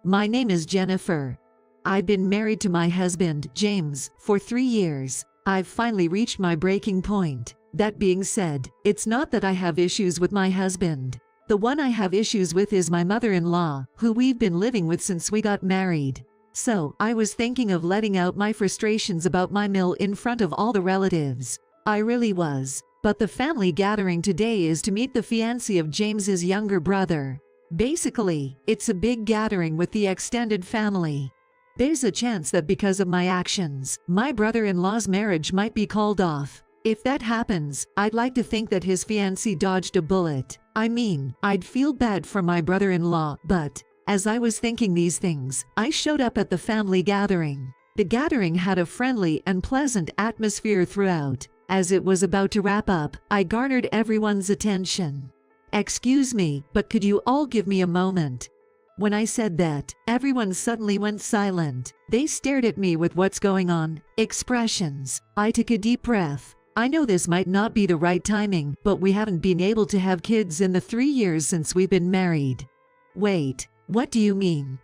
My name is Jennifer. I've been married to my husband, James, for 3 years. I've finally reached my breaking point. That being said, it's not that I have issues with my husband. The one I have issues with is my mother-in-law, who we've been living with since we got married. So, I was thinking of letting out my frustrations about my mill in front of all the relatives. I really was. But the family gathering today is to meet the fiancé of James's younger brother. Basically, it's a big gathering with the extended family. There's a chance that because of my actions, my brother-in-law's marriage might be called off. If that happens, I'd like to think that his fiancé dodged a bullet. I mean, I'd feel bad for my brother-in-law, but as I was thinking these things, I showed up at the family gathering. The gathering had a friendly and pleasant atmosphere throughout. As it was about to wrap up, I garnered everyone's attention. "Excuse me, but could you all give me a moment?" When I said that, everyone suddenly went silent. They stared at me with "what's going on" expressions. I took a deep breath. I know this might not be the right timing, but we haven't been able to have kids in the 3 years since we've been married. "Wait, what do you mean?"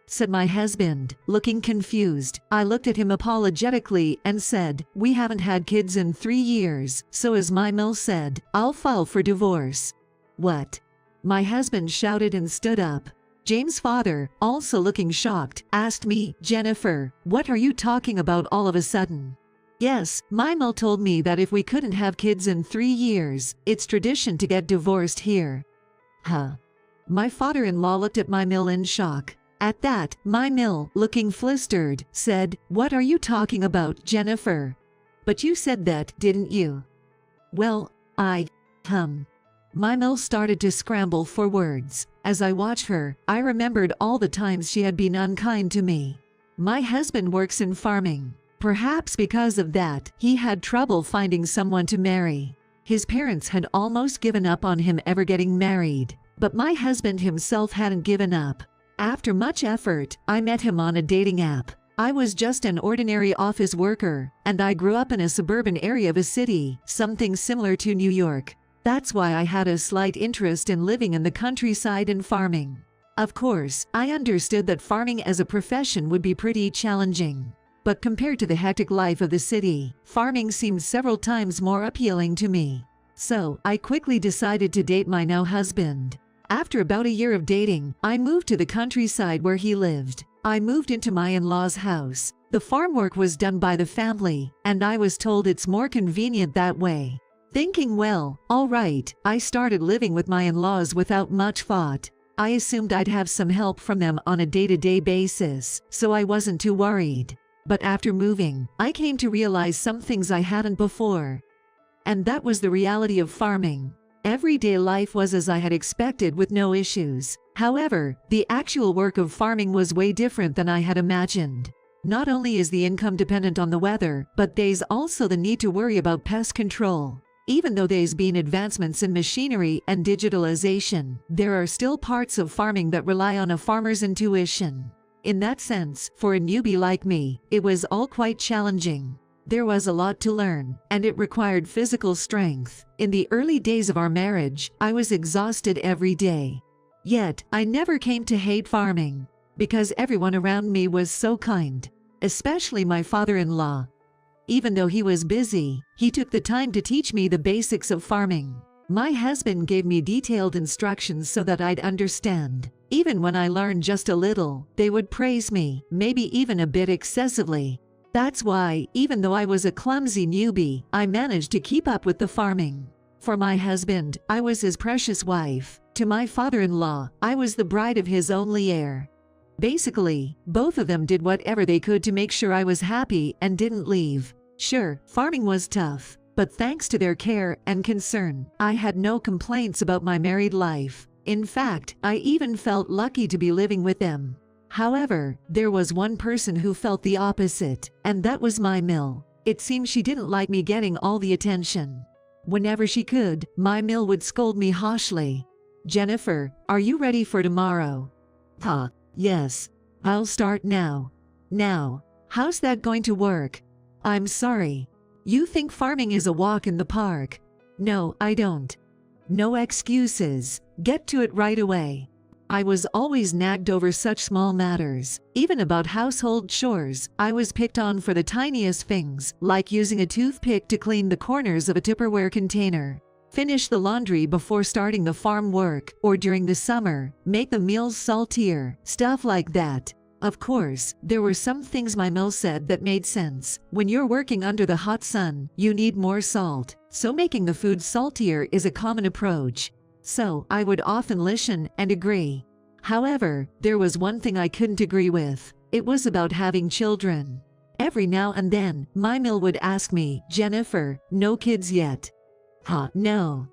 said my husband, looking confused. I looked at him apologetically and said, "We haven't had kids in 3 years, so as my mill said, I'll file for divorce." "What?" my husband shouted and stood up. James' father, also looking shocked, asked me, "Jennifer, what are you talking about all of a sudden?" "Yes, my mill told me that if we couldn't have kids in 3 years, it's tradition to get divorced here." Huh. My father-in-law looked at my mill in shock. At that, my mill, looking flustered, said, "What are you talking about, Jennifer? But you said that, didn't you?" "Well, My mill started to scramble for words. As I watched her, I remembered all the times she had been unkind to me. My husband works in farming. Perhaps because of that, he had trouble finding someone to marry. His parents had almost given up on him ever getting married, but my husband himself hadn't given up. After much effort, I met him on a dating app. I was just an ordinary office worker, and I grew up in a suburban area of a city, something similar to New York. That's why I had a slight interest in living in the countryside and farming. Of course, I understood that farming as a profession would be pretty challenging. But compared to the hectic life of the city, farming seemed several times more appealing to me. So, I quickly decided to date my now husband. After about a year of dating, I moved to the countryside where he lived. I moved into my in-laws' house. The farm work was done by the family, and I was told it's more convenient that way. Thinking, well, all right, I started living with my in-laws without much thought. I assumed I'd have some help from them on a day-to-day basis, so I wasn't too worried. But after moving, I came to realize some things I hadn't before. And that was the reality of farming. Everyday life was as I had expected with no issues. However, the actual work of farming was way different than I had imagined. Not only is the income dependent on the weather, but there's also the need to worry about pest control. Even though there's been advancements in machinery and digitalization, there are still parts of farming that rely on a farmer's intuition. In that sense, for a newbie like me, it was all quite challenging. There was a lot to learn, and it required physical strength. In the early days of our marriage, I was exhausted every day. Yet, I never came to hate farming, because everyone around me was so kind, especially my father-in-law. Even though he was busy, he took the time to teach me the basics of farming. My husband gave me detailed instructions so that I'd understand. Even when I learned just a little, they would praise me, maybe even a bit excessively. That's why, even though I was a clumsy newbie, I managed to keep up with the farming. For my husband, I was his precious wife. To my father-in-law, I was the bride of his only heir. Basically, both of them did whatever they could to make sure I was happy and didn't leave. Sure, farming was tough, but thanks to their care and concern, I had no complaints about my married life. In fact, I even felt lucky to be living with them. However, there was one person who felt the opposite, and that was my mill. It seemed she didn't like me getting all the attention. Whenever she could, my mill would scold me harshly. "Jennifer, are you ready for tomorrow?" Yes. I'll start now." "Now, how's that going to work?" "I'm sorry. You think farming is a walk in the park?" "No, I don't." "No excuses. Get to it right away." I was always nagged over such small matters. Even about household chores, I was picked on for the tiniest things, like using a toothpick to clean the corners of a Tupperware container, finish the laundry before starting the farm work, or during the summer, make the meals saltier, stuff like that. Of course, there were some things my mill said that made sense. When you're working under the hot sun, you need more salt, so making the food saltier is a common approach. So, I would often listen and agree. However, there was one thing I couldn't agree with. It was about having children. Every now and then, my mill would ask me, "Jennifer, no kids yet?" No.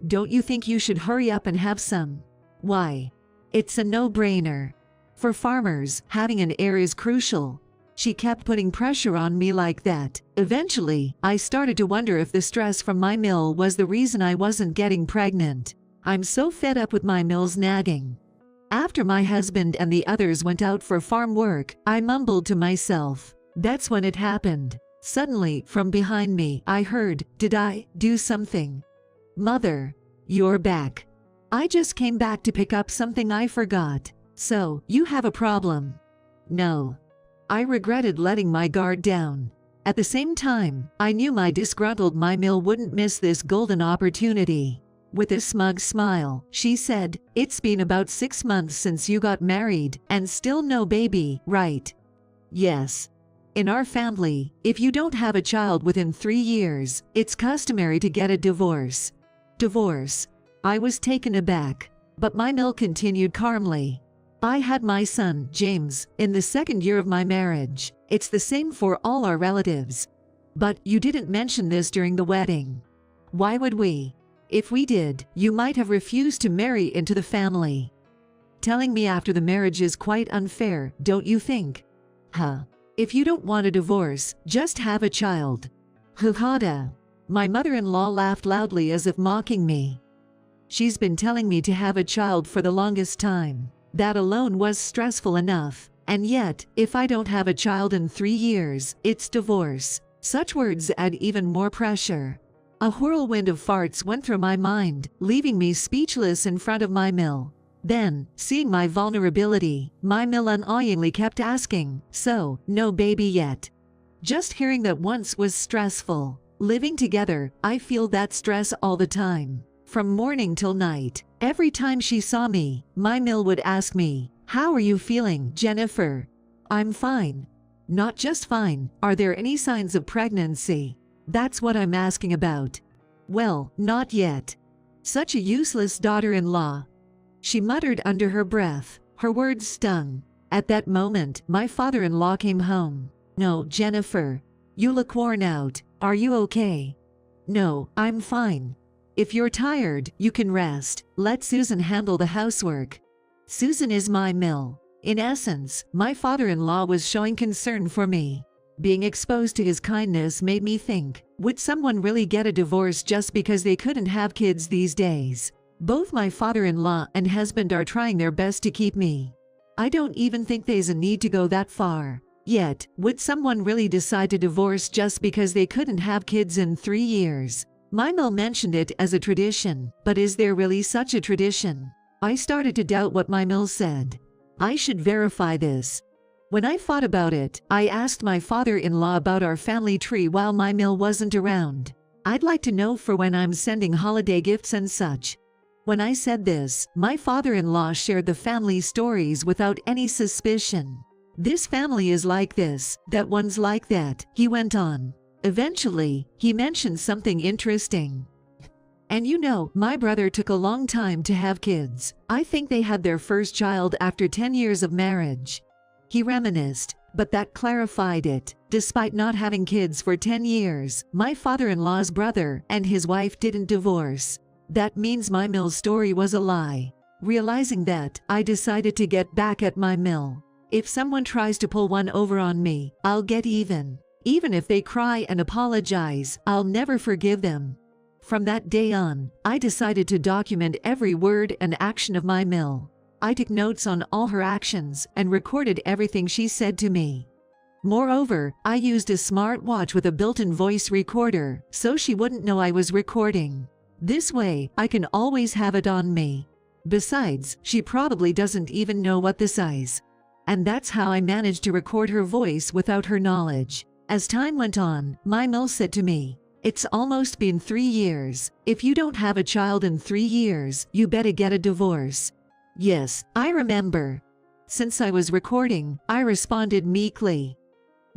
Don't you think you should hurry up and have some? Why? It's a no-brainer. For farmers, having an heir is crucial. She kept putting pressure on me like that. Eventually, I started to wonder if the stress from my mill was the reason I wasn't getting pregnant. I'm so fed up with my mill's nagging. After my husband and the others went out for farm work, I mumbled to myself. That's when it happened. Suddenly, from behind me, I heard, "Did I do something?" "Mother, you're back. I just came back to pick up something I forgot. So, you have a problem?" "No." I regretted letting my guard down. At the same time, I knew my disgruntled my mill wouldn't miss this golden opportunity. With a smug smile, she said, "It's been about 6 months since you got married, and still no baby, right?" "Yes. In our family, if you don't have a child within 3 years, it's customary to get a divorce." Divorce? I was taken aback, but my mill continued calmly. "I had my son, James, in the 2nd year of my marriage. It's the same for all our relatives. But you didn't mention this during the wedding. Why would we? If we did, you might have refused to marry into the family. Telling me after the marriage is quite unfair, don't you think?" If you don't want a divorce, just have a child." "Huhada." My mother-in-law laughed loudly as if mocking me. "She's been telling me to have a child for the longest time. That alone was stressful enough. And yet, if I don't have a child in 3 years, it's divorce." Such words add even more pressure. A whirlwind of farts went through my mind, leaving me speechless in front of my mill. Then, seeing my vulnerability, my mill unerringly kept asking, "So, no baby yet?" Just hearing that once was stressful. Living together, I feel that stress all the time. From morning till night, every time she saw me, my mill would ask me, "How are you feeling, Jennifer?" "I'm fine." "Not just fine, are there any signs of pregnancy?" "That's what I'm asking about." "Well, not yet." Such a useless daughter-in-law. She muttered under her breath. Her words stung. At that moment, my father-in-law came home. "No, Jennifer. You look worn out. Are you okay?" "No, I'm fine. If you're tired, you can rest. Let Susan handle the housework." Susan is my mill. In essence, my father-in-law was showing concern for me. Being exposed to his kindness made me think, would someone really get a divorce just because they couldn't have kids these days? Both my father-in-law and husband are trying their best to keep me. I don't even think there's a need to go that far. Yet, would someone really decide to divorce just because they couldn't have kids in 3 years? My mill mentioned it as a tradition, but is there really such a tradition? I started to doubt what my mill said. I should verify this. When I thought about it, I asked my father-in-law about our family tree while my mill wasn't around. I'd like to know for when I'm sending holiday gifts and such. When I said this, my father-in-law shared the family stories without any suspicion. "This family is like this, that one's like that," he went on. Eventually, he mentioned something interesting. "And you know, my brother took a long time to have kids. I think they had their first child after 10 years of marriage." He reminisced, but that clarified it. Despite not having kids for 10 years, my father-in-law's brother and his wife didn't divorce. That means my mill's story was a lie. Realizing that, I decided to get back at my mill. If someone tries to pull one over on me, I'll get even. Even if they cry and apologize, I'll never forgive them. From that day on, I decided to document every word and action of my mill. I took notes on all her actions and recorded everything she said to me. Moreover, I used a smart watch with a built-in voice recorder, so she wouldn't know I was recording. This way, I can always have it on me. Besides, she probably doesn't even know what the size. And that's how I managed to record her voice without her knowledge. As time went on, my mill said to me, "It's almost been 3 years. If you don't have a child in 3 years, you better get a divorce." Yes, I remember. Since I was recording, I responded meekly.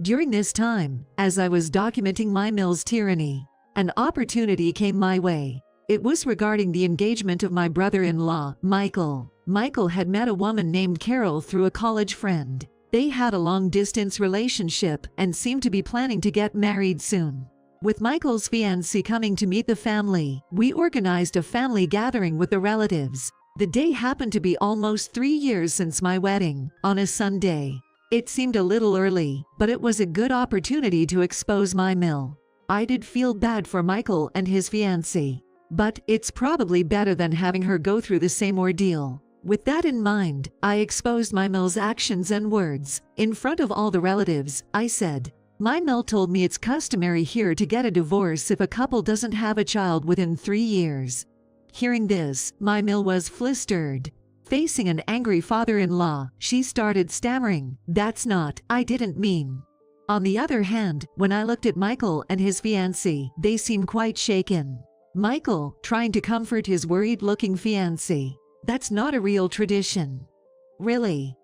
During this time, as I was documenting my mill's tyranny, an opportunity came my way. It was regarding the engagement of my brother-in-law, Michael. Michael had met a woman named Carol through a college friend. They had a long-distance relationship and seemed to be planning to get married soon. With Michael's fiancée coming to meet the family, we organized a family gathering with the relatives. The day happened to be almost 3 years since my wedding, on a Sunday. It seemed a little early, but it was a good opportunity to expose my mill. I did feel bad for Michael and his fiancée, but it's probably better than having her go through the same ordeal. With that in mind, I exposed my mill's actions and words. In front of all the relatives, I said, "My mill told me it's customary here to get a divorce if a couple doesn't have a child within 3 years. Hearing this, my mill was flustered. Facing an angry father-in-law, she started stammering, I didn't mean." On the other hand, when I looked at Michael and his fiancée, they seemed quite shaken. Michael, trying to comfort his worried-looking fiancée, "That's not a real tradition." "Really?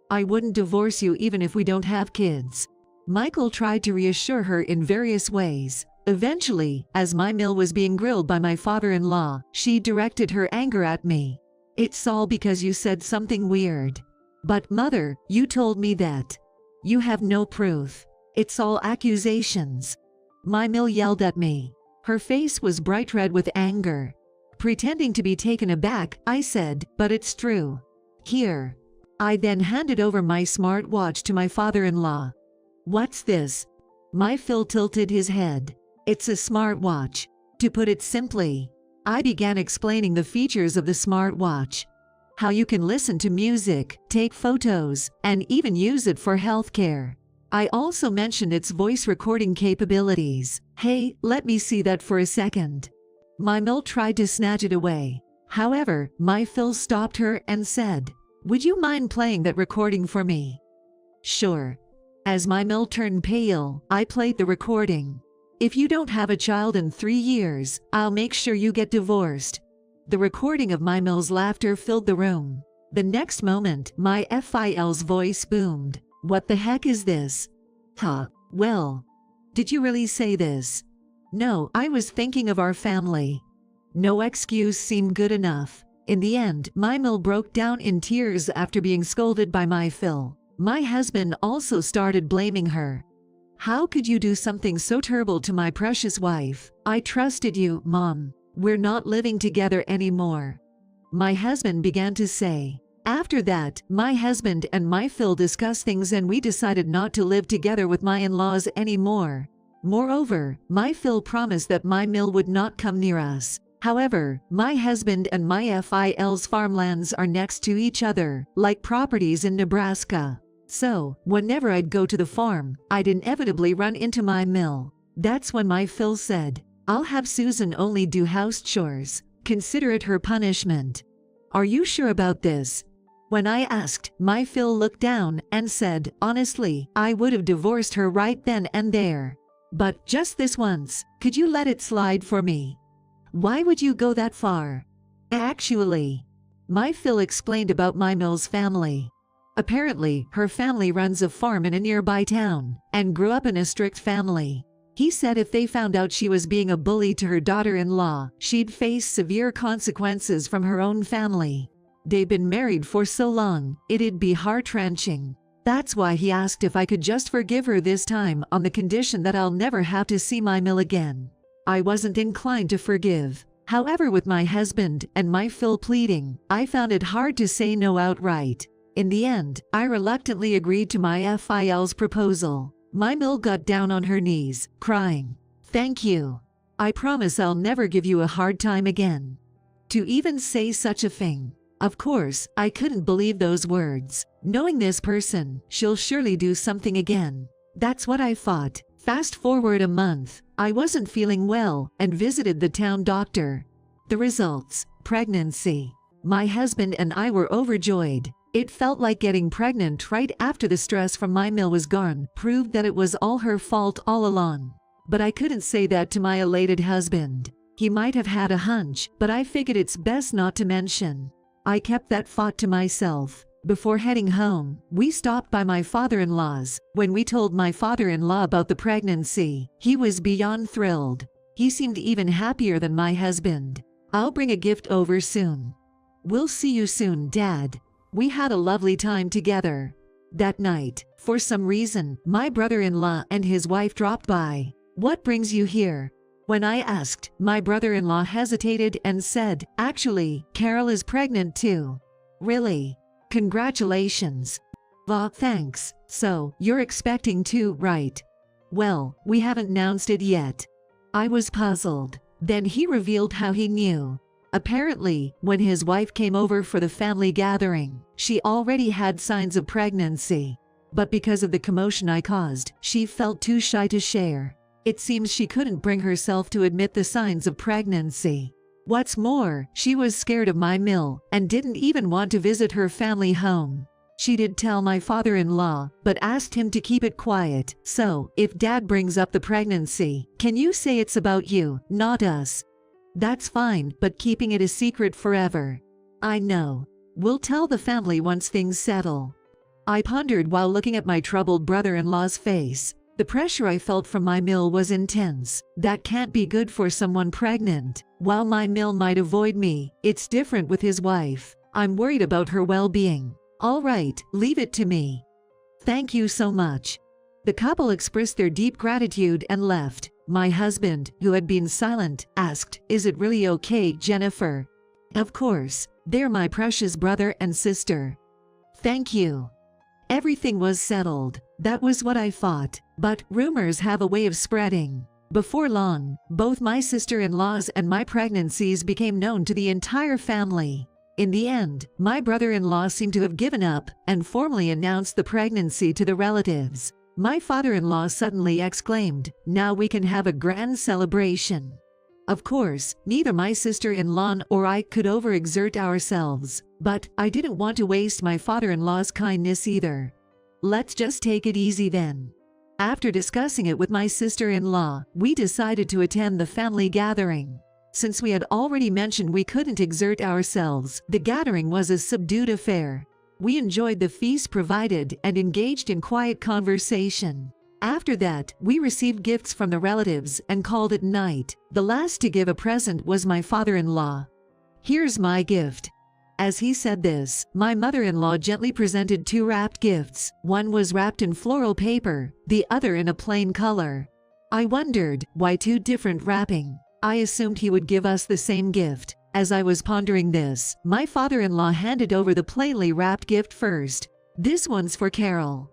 I wouldn't divorce you even if we don't have kids." Michael tried to reassure her in various ways. Eventually, as my mill was being grilled by my father-in-law, she directed her anger at me. "It's all because you said something weird." "But mother, you told me that." "You have no proof. It's all accusations." My mill yelled at me. Her face was bright red with anger. Pretending to be taken aback, I said, "But it's true. Here." I then handed over my smartwatch to my father-in-law. "What's this?" My Phil tilted his head. "It's a smartwatch. To put it simply." I began explaining the features of the smartwatch. How you can listen to music, take photos, and even use it for healthcare. I also mentioned its voice recording capabilities. "Hey, let me see that for a second." My mill tried to snatch it away. However, my Phil stopped her and said, "Would you mind playing that recording for me?" "Sure." As my mill turned pale, I played the recording. "If you don't have a child in 3 years, I'll make sure you get divorced." The recording of my mill's laughter filled the room. The next moment, my FIL's voice boomed. "What the heck is this?" "Huh, well. Did you really say this?" "No, I was thinking of our family." No excuse seemed good enough. In the end, my mill broke down in tears after being scolded by my Phil. My husband also started blaming her. "How could you do something so terrible to my precious wife? I trusted you, Mom. We're not living together anymore." My husband began to say. After that, my husband and my Phil discussed things and we decided not to live together with my in-laws anymore. Moreover, my Phil promised that my mill would not come near us. However, my husband and my FIL's farmlands are next to each other, like properties in Nebraska. So, whenever I'd go to the farm, I'd inevitably run into my mill. That's when my Phil said, "I'll have Susan only do house chores. Consider it her punishment." "Are you sure about this?" When I asked, my Phil looked down and said, "Honestly, I would have divorced her right then and there. But just this once, could you let it slide for me?" "Why would you go that far?" "Actually," my Phil explained about my mill's family. Apparently, her family runs a farm in a nearby town and grew up in a strict family. He said if they found out she was being a bully to her daughter-in-law, she'd face severe consequences from her own family. They've been married for so long, it'd be heart-wrenching. That's why he asked if I could just forgive her this time on the condition that I'll never have to see my mill again. I wasn't inclined to forgive. However, with my husband and my Phil pleading, I found it hard to say no outright. In the end, I reluctantly agreed to my FIL's proposal. My mill got down on her knees, crying, "Thank you. I promise I'll never give you a hard time again." To even say such a thing. Of course, I couldn't believe those words. Knowing this person, she'll surely do something again. That's what I thought. Fast forward a month, I wasn't feeling well and visited the town doctor. The results: pregnancy. My husband and I were overjoyed. It felt like getting pregnant right after the stress from my mill was gone proved that it was all her fault all along. But I couldn't say that to my elated husband. He might have had a hunch, but I figured it's best not to mention. I kept that thought to myself. Before heading home, we stopped by my father-in-law's. When we told my father-in-law about the pregnancy, he was beyond thrilled. He seemed even happier than my husband. I'll bring a gift over soon. We'll see you soon, Dad. We had a lovely time together. That night, for some reason, my brother-in-law and his wife dropped by. What brings you here? When I asked, my brother-in-law hesitated and said, actually, Carol is pregnant too. Really? Congratulations. Thanks. So, you're expecting too, right? Well, we haven't announced it yet. I was puzzled. Then he revealed how he knew. Apparently, when his wife came over for the family gathering, she already had signs of pregnancy. But because of the commotion I caused, she felt too shy to share. It seems she couldn't bring herself to admit the signs of pregnancy. What's more, she was scared of my mill and didn't even want to visit her family home. She did tell my father-in-law, but asked him to keep it quiet. So, if Dad brings up the pregnancy, can you say it's about you, not us? That's fine, but keeping it a secret forever. I know. We'll tell the family once things settle. I pondered while looking at my troubled brother-in-law's face. The pressure I felt from my mill was intense. That can't be good for someone pregnant. While my mill might avoid me, it's different with his wife. I'm worried about her well-being. All right, leave it to me. Thank you so much. The couple expressed their deep gratitude and left. My husband, who had been silent, asked, "Is it really okay, Jennifer?" Of course, they're my precious brother and sister. Thank you. Everything was settled. That was what I thought. But rumors have a way of spreading. Before long, both my sister-in-laws and my pregnancies became known to the entire family. In the end, my brother-in-law seemed to have given up and formally announced the pregnancy to the relatives. My father-in-law suddenly exclaimed, "Now we can have a grand celebration." Of course, neither my sister-in-law or I could overexert ourselves, but I didn't want to waste my father-in-law's kindness either. Let's just take it easy then. After discussing it with my sister-in-law, we decided to attend the family gathering. Since we had already mentioned we couldn't exert ourselves, the gathering was a subdued affair. We enjoyed the feast provided and engaged in quiet conversation. After that, we received gifts from the relatives and called it night. The last to give a present was my father-in-law. "Here's my gift." As he said this, my mother-in-law gently presented two wrapped gifts. One was wrapped in floral paper, the other in a plain color. I wondered, why two different wrapping? I assumed he would give us the same gift. As I was pondering this, my father-in-law handed over the plainly wrapped gift first. "This one's for Carol."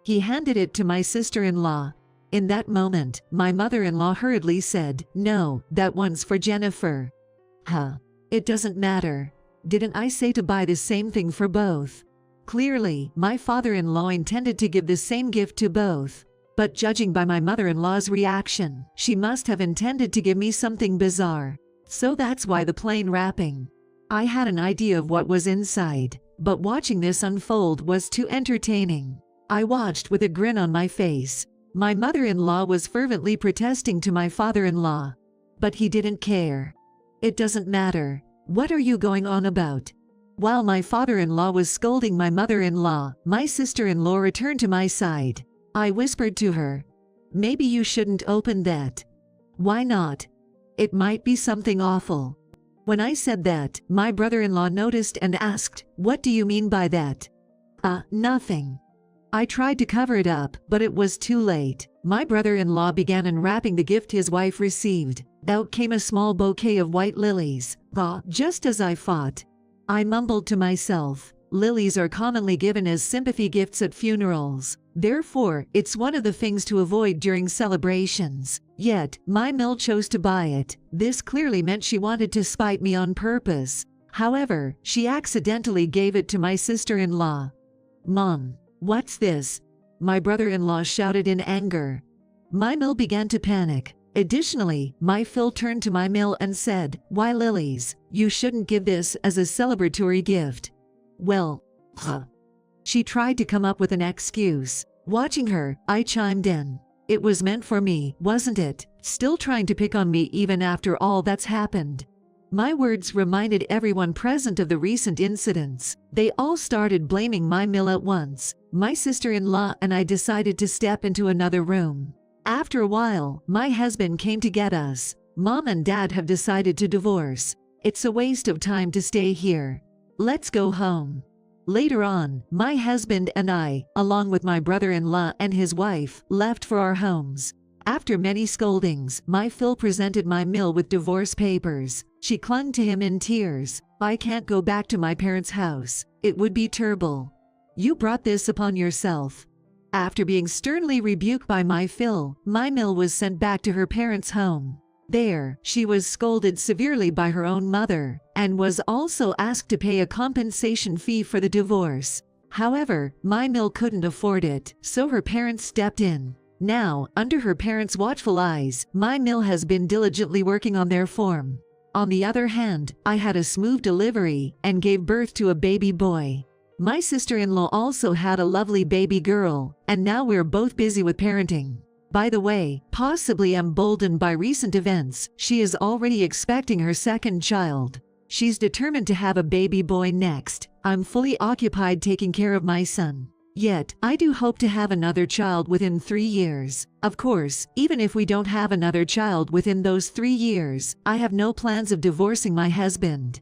He handed it to my sister-in-law. In that moment, my mother-in-law hurriedly said, "No, that one's for Jennifer." Huh. It doesn't matter. Didn't I say to buy the same thing for both? Clearly, my father-in-law intended to give the same gift to both. But judging by my mother-in-law's reaction, she must have intended to give me something bizarre. So that's why the plain wrapping. I had an idea of what was inside, but watching this unfold was too entertaining. I watched with a grin on my face. My mother-in-law was fervently protesting to my father-in-law. But he didn't care. "It doesn't matter. What are you going on about?" While my father-in-law was scolding my mother-in-law, my sister-in-law returned to my side. I whispered to her, "Maybe you shouldn't open that." "Why not?" "It might be something awful." When I said that, my brother-in-law noticed and asked, "What do you mean by that?" Nothing." I tried to cover it up, but it was too late. My brother-in-law began unwrapping the gift his wife received. Out came a small bouquet of white lilies. Just as I thought. I mumbled to myself, lilies are commonly given as sympathy gifts at funerals. Therefore, it's one of the things to avoid during celebrations. Yet, my mill chose to buy it. This clearly meant she wanted to spite me on purpose. However, she accidentally gave it to my sister-in-law. "Mom, what's this?" my brother-in-law shouted in anger. My mill began to panic. Additionally, my Phil turned to my Mill and said, "Why lilies? You shouldn't give this as a celebratory gift." Well, she tried to come up with an excuse. Watching her, I chimed in. "It was meant for me, wasn't it? Still trying to pick on me even after all that's happened." My words reminded everyone present of the recent incidents. They all started blaming my Mill at once. My sister-in-law and I decided to step into another room. After a while, my husband came to get us. "Mom and Dad have decided to divorce. It's a waste of time to stay here. Let's go home." Later on, my husband and I, along with my brother-in-law and his wife, left for our homes. After many scoldings, my Phil presented my Mill with divorce papers. She clung to him in tears. "I can't go back to my parents' house. It would be terrible. You brought this upon yourself." After being sternly rebuked by my Phil, my Mill was sent back to her parents' home. There, she was scolded severely by her own mother, and was also asked to pay a compensation fee for the divorce. However, my Mill couldn't afford it, so her parents stepped in. Now, under her parents' watchful eyes, my Mill has been diligently working on their form. On the other hand, I had a smooth delivery and gave birth to a baby boy. My sister-in-law also had a lovely baby girl, and now we're both busy with parenting. By the way, possibly emboldened by recent events, she is already expecting her second child. She's determined to have a baby boy next. I'm fully occupied taking care of my son. Yet, I do hope to have another child within 3 years. Of course, even if we don't have another child within those 3 years, I have no plans of divorcing my husband.